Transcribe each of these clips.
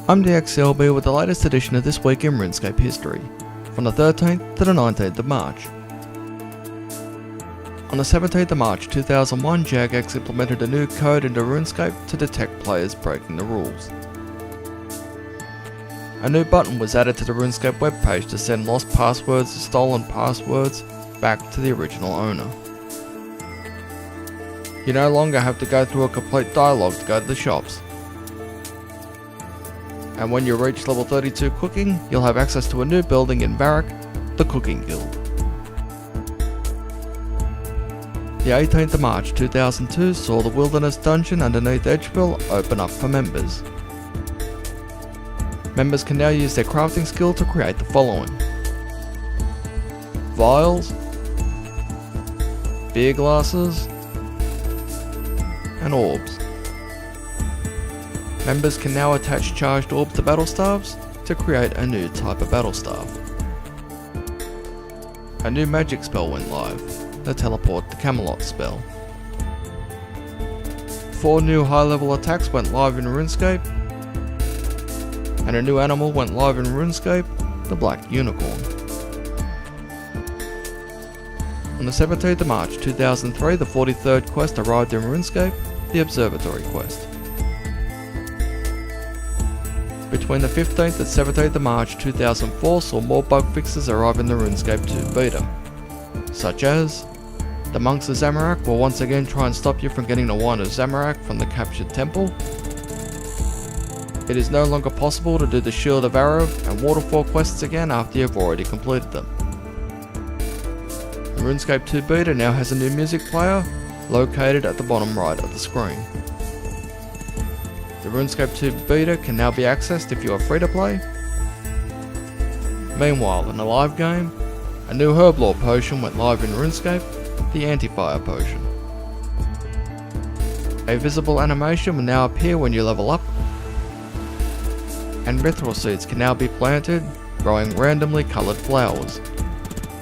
I'm dxthelb with the latest edition of This Week in RuneScape History, from the 13th to the 19th of March. On the 17th of March 2001, Jagex implemented a new code into RuneScape to detect players breaking the rules. A new button was added to the RuneScape webpage to send lost passwords or stolen passwords back to the original owner. You no longer have to go through a complete dialogue to go to the shops. And when you reach level 32 cooking, you'll have access to a new building in Barrack, the Cooking Guild. The 18th of March 2002 saw the Wilderness Dungeon underneath Edgeville open up for members. Members can now use their crafting skill to create the following: vials, beer glasses, and orbs. Members can now attach charged orbs to battle staves to create a new type of battle staff. A new magic spell went live, the Teleport to Camelot spell. 4 new high-level attacks went live in RuneScape, and a new animal went live in RuneScape, the Black Unicorn. On the 17th of March 2003, the 43rd quest arrived in RuneScape, the Observatory quest. Between the 15th and 17th of March 2004 saw more bug fixes arrive in the RuneScape 2 beta, such as the Monks of Zamorak will once again try and stop you from getting the Wine of Zamorak from the captured temple. It is no longer possible to do the Shield of Arav and Waterfall quests again after you have already completed them. The RuneScape 2 beta now has a new music player located at the bottom right of the screen. The RuneScape 2 beta can now be accessed if you are free to play. Meanwhile, in the live game, a new Herblore potion went live in RuneScape, the Anti-Fire potion. A visible animation will now appear when you level up, and mithril seeds can now be planted, growing randomly coloured flowers.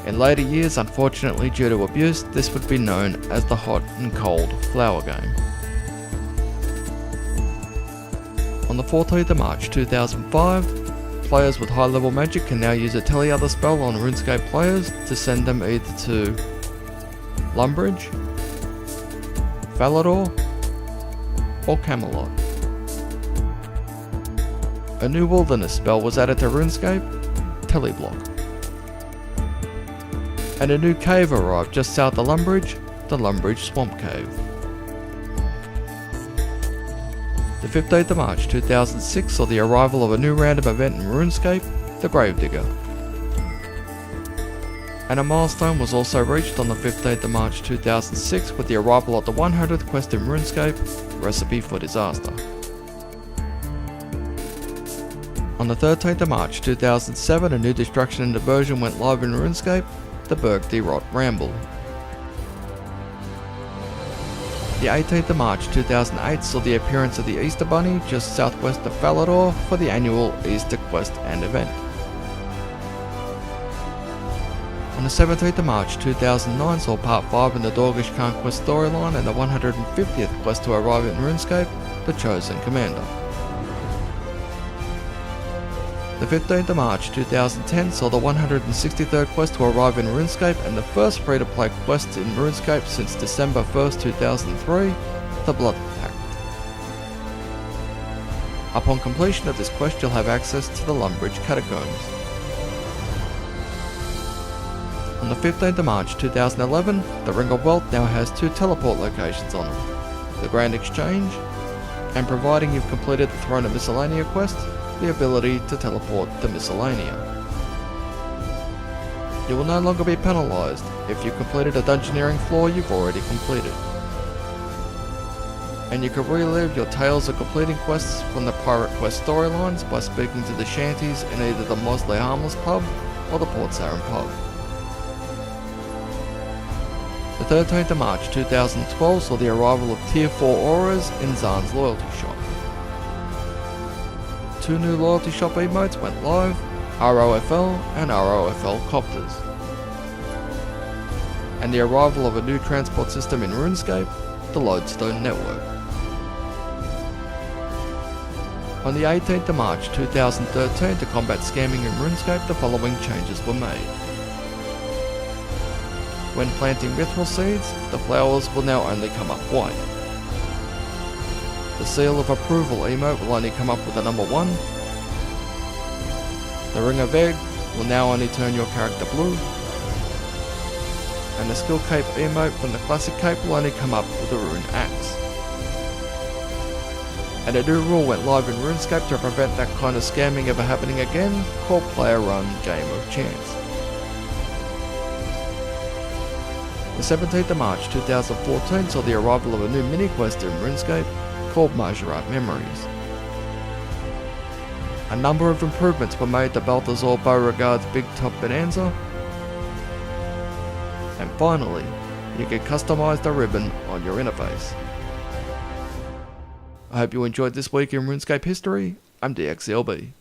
In later years, unfortunately due to abuse, this would be known as the hot and cold flower game. On the 14th of March 2005, players with high level magic can now use a Tele Other spell on RuneScape players to send them either to Lumbridge, Falador, or Camelot. A new Wilderness spell was added to RuneScape, Teleblock. And a new cave arrived just south of Lumbridge, the Lumbridge Swamp Cave. The 15th of March 2006 saw the arrival of a new random event in RuneScape, the Gravedigger. And a milestone was also reached on the 15th of March 2006 with the arrival of the 100th quest in RuneScape, Recipe for Disaster. On the 13th of March 2007, a new destruction and diversion went live in RuneScape, the Berg de Rot Ramble. The 18th of March 2008 saw the appearance of the Easter Bunny just southwest of Falador for the annual Easter quest and event. On the 17th of March 2009 saw Part 5 in the Dorgish Conquest storyline and the 150th quest to arrive in RuneScape, the Chosen Commander. The 15th of March 2010 saw the 163rd quest to arrive in RuneScape and the first free-to-play quest in RuneScape since December 1st, 2003, the Blood Pact. Upon completion of this quest you'll have access to the Lumbridge Catacombs. On the 15th of March 2011, the Ring of Wealth now has 2 teleport locations on it, the Grand Exchange, and providing you've completed the Throne of Miscellanea quest, the ability to teleport to Miscellanea. You will no longer be penalised if you completed a dungeoneering floor you've already completed. And you can relive your tales of completing quests from the Pirate Quest storylines by speaking to the shanties in either the Mosley Harmless pub or the Port Saran pub. The 13th of March 2012 saw the arrival of Tier 4 auras in Zahn's Loyalty Shop. 2 new Loyalty Shop emotes went live, ROFL and ROFL Copters. And the arrival of a new transport system in RuneScape, the Lodestone Network. On the 18th of March 2013, to combat scamming in RuneScape, the following changes were made. When planting mithril seeds, the flowers will now only come up white. The seal of approval emote will only come up with a number 1. The ring of egg will now only turn your character blue. And the skill cape emote from the classic cape will only come up with a rune axe. And a new rule went live in RuneScape to prevent that kind of scamming ever happening again, called Player Run Game of Chance. The 17th of March 2014 saw the arrival of a new mini-quest in RuneScape called Majorat Memories. A number of improvements were made to Balthazar Beauregard's Big Top Bonanza. And finally, you can customize the ribbon on your interface. I hope you enjoyed this week in RuneScape History. I'm dxthelb.